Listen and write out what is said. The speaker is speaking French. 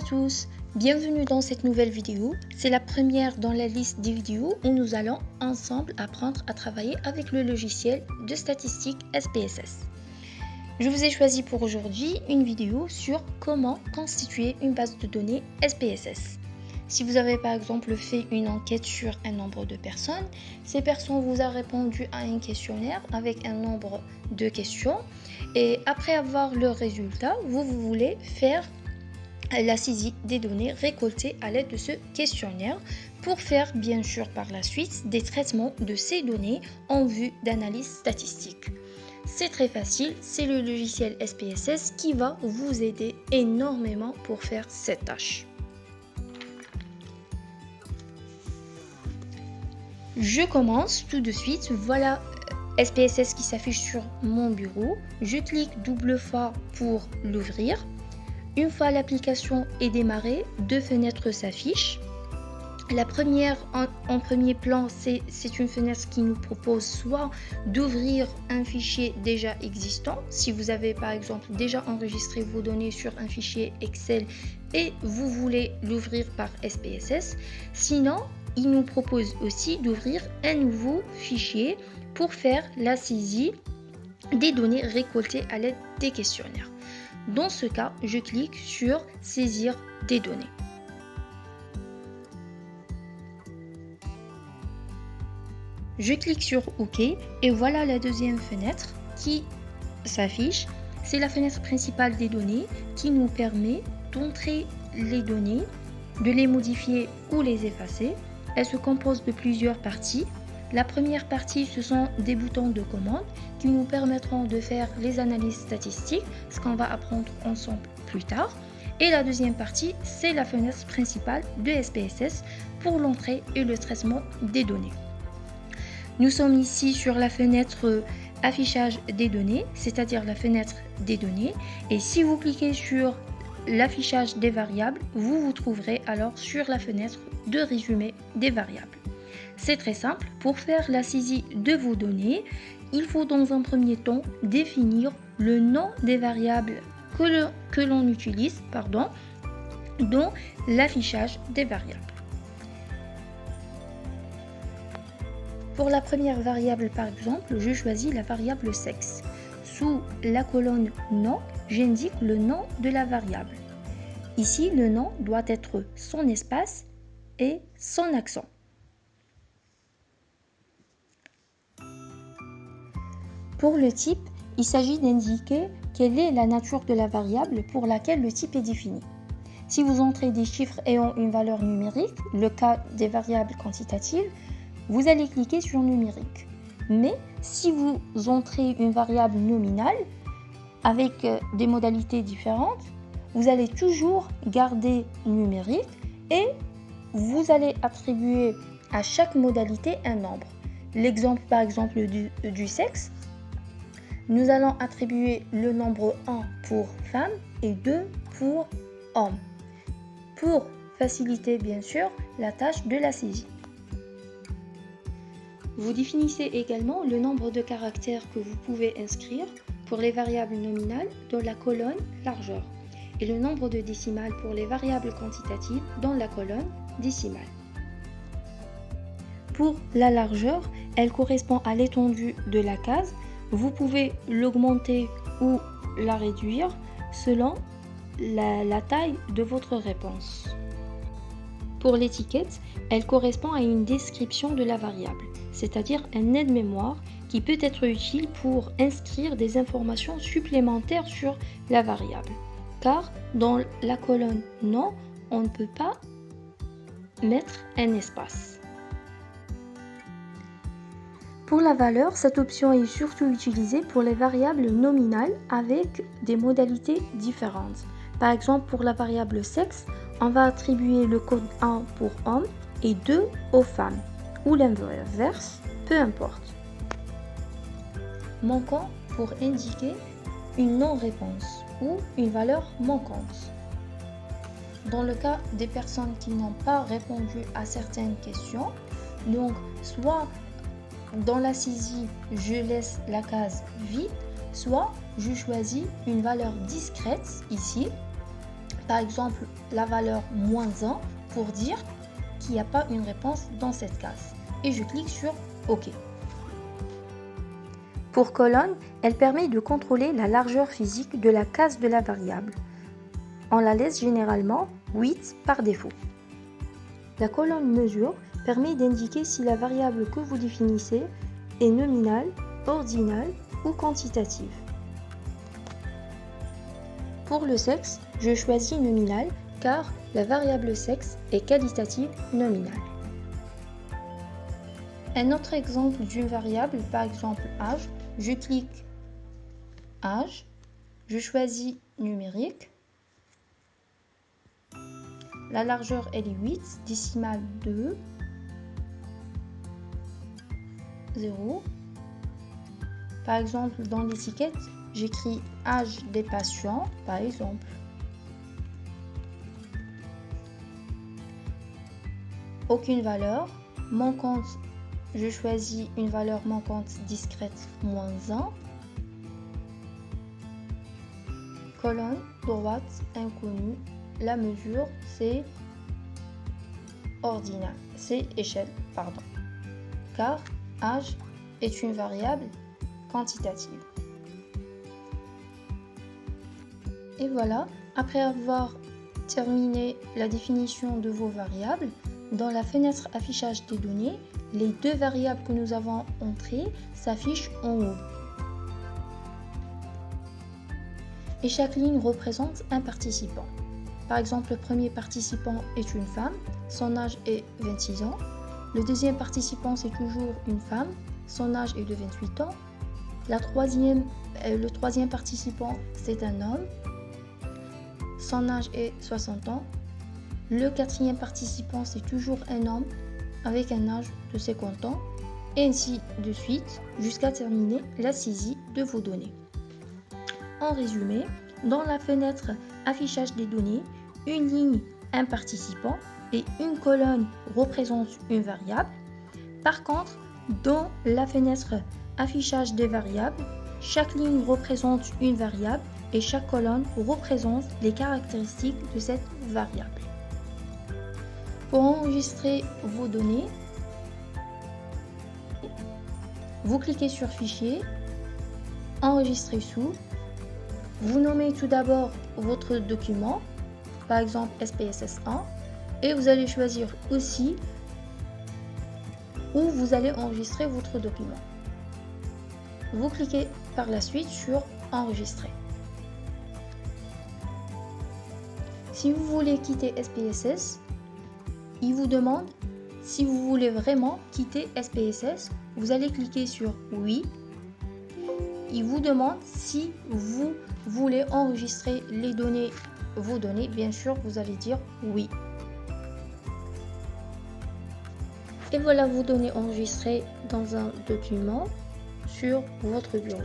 tous, bienvenue dans cette nouvelle vidéo. C'est la première dans la liste des vidéos où nous allons ensemble apprendre à travailler avec le logiciel de statistique SPSS. Je vous ai choisi pour aujourd'hui une vidéo sur comment constituer une base de données SPSS. Si vous avez par exemple fait une enquête sur un nombre de personnes, ces personnes vous ont répondu à un questionnaire avec un nombre de questions et après avoir le résultat, vous voulez faire la saisie des données récoltées à l'aide de ce questionnaire pour faire bien sûr par la suite des traitements de ces données en vue d'analyse statistique. C'est très facile, c'est le logiciel SPSS qui va vous aider énormément pour faire cette tâche. Je commence tout de suite, voilà SPSS qui s'affiche sur mon bureau. Je clique double fois pour l'ouvrir. Une fois l'application est démarrée, deux fenêtres s'affichent. La première en premier plan, c'est une fenêtre qui nous propose soit d'ouvrir un fichier déjà existant, si vous avez par exemple déjà enregistré vos données sur un fichier Excel et vous voulez l'ouvrir par SPSS. Sinon, il nous propose aussi d'ouvrir un nouveau fichier pour faire la saisie des données récoltées à l'aide des questionnaires. Dans ce cas, je clique sur saisir des données. Je clique sur OK et voilà la deuxième fenêtre qui s'affiche. C'est la fenêtre principale des données qui nous permet d'entrer les données, de les modifier ou les effacer. Elle se compose de plusieurs parties. La première partie, ce sont des boutons de commande qui nous permettront de faire les analyses statistiques, ce qu'on va apprendre ensemble plus tard. Et la deuxième partie, c'est la fenêtre principale de SPSS pour l'entrée et le traitement des données. Nous sommes ici sur la fenêtre affichage des données, c'est-à-dire la fenêtre des données. Et si vous cliquez sur l'affichage des variables, vous vous trouverez alors sur la fenêtre de résumé des variables. C'est très simple, pour faire la saisie de vos données, il faut dans un premier temps définir le nom des variables que l'on utilise dans l'affichage des variables. Pour la première variable par exemple, je choisis la variable sexe. Sous la colonne nom, j'indique le nom de la variable. Ici, le nom doit être sans espace et sans accent. Pour le type, il s'agit d'indiquer quelle est la nature de la variable pour laquelle le type est défini. Si vous entrez des chiffres ayant une valeur numérique, le cas des variables quantitatives, vous allez cliquer sur numérique. Mais si vous entrez une variable nominale avec des modalités différentes, vous allez toujours garder numérique et vous allez attribuer à chaque modalité un nombre. L'exemple par exemple du sexe, nous allons attribuer le nombre 1 pour femme et 2 pour homme, pour faciliter bien sûr la tâche de la saisie. Vous définissez également le nombre de caractères que vous pouvez inscrire pour les variables nominales dans la colonne largeur et le nombre de décimales pour les variables quantitatives dans la colonne décimale. Pour la largeur, elle correspond à l'étendue de la case. Vous pouvez l'augmenter ou la réduire selon la taille de votre réponse. Pour l'étiquette, elle correspond à une description de la variable, c'est-à-dire un aide-mémoire qui peut être utile pour inscrire des informations supplémentaires sur la variable. Car dans la colonne nom, on ne peut pas mettre un espace. Pour la valeur, cette option est surtout utilisée pour les variables nominales avec des modalités différentes. Par exemple, pour la variable sexe, on va attribuer le code 1 pour homme et 2 aux femmes, ou l'inverse, peu importe. Manquant pour indiquer une non-réponse ou une valeur manquante. Dans le cas des personnes qui n'ont pas répondu à certaines questions, donc soit dans la saisie, je laisse la case vide, soit je choisis une valeur discrète ici. par exemple la valeur -1 pour dire qu'il n'y a pas une réponse dans cette case. Et je clique sur OK. Pour colonne, elle permet de contrôler la largeur physique de la case de la variable. On la laisse généralement 8 par défaut. La colonne mesure permet d'indiquer si la variable que vous définissez est nominale, ordinale ou quantitative. Pour le sexe, je choisis nominal car la variable sexe est qualitative nominale. Un autre exemple d'une variable, par exemple âge, je clique âge, je choisis numérique, la largeur elle est 8, décimale 2, 0. Par exemple, dans l'étiquette, j'écris âge des patients, par exemple. Aucune valeur. Manquante, je choisis une valeur manquante discrète -1. Colonne, droite, inconnue. La mesure, c'est ordinal, c'est échelle, pardon. Car âge est une variable quantitative. Et voilà, après avoir terminé la définition de vos variables, dans la fenêtre affichage des données, les deux variables que nous avons entrées s'affichent en haut. Et chaque ligne représente un participant. Par exemple, le premier participant est une femme, son âge est 26 ans. Le deuxième participant, c'est toujours une femme, son âge est de 28 ans. Le troisième participant, c'est un homme, son âge est 60 ans. Le quatrième participant, c'est toujours un homme avec un âge de 50 ans, et ainsi de suite, jusqu'à terminer la saisie de vos données. En résumé, dans la fenêtre affichage des données, une ligne, un participant et une colonne représente une variable. Par contre, dans la fenêtre affichage des variables, chaque ligne représente une variable et chaque colonne représente les caractéristiques de cette variable. Pour enregistrer vos données, vous cliquez sur Fichier, Enregistrer sous. Vous nommez tout d'abord votre document, par exemple SPSS1, et vous allez choisir aussi où vous allez enregistrer votre document. Vous cliquez par la suite sur Enregistrer. Si vous voulez quitter SPSS, il vous demande si vous voulez vraiment quitter SPSS. Vous allez cliquer sur Oui. Il vous demande si vous voulez enregistrer vos données. Bien sûr, vous allez dire oui. Et voilà vos données enregistrées dans un document sur votre bureau.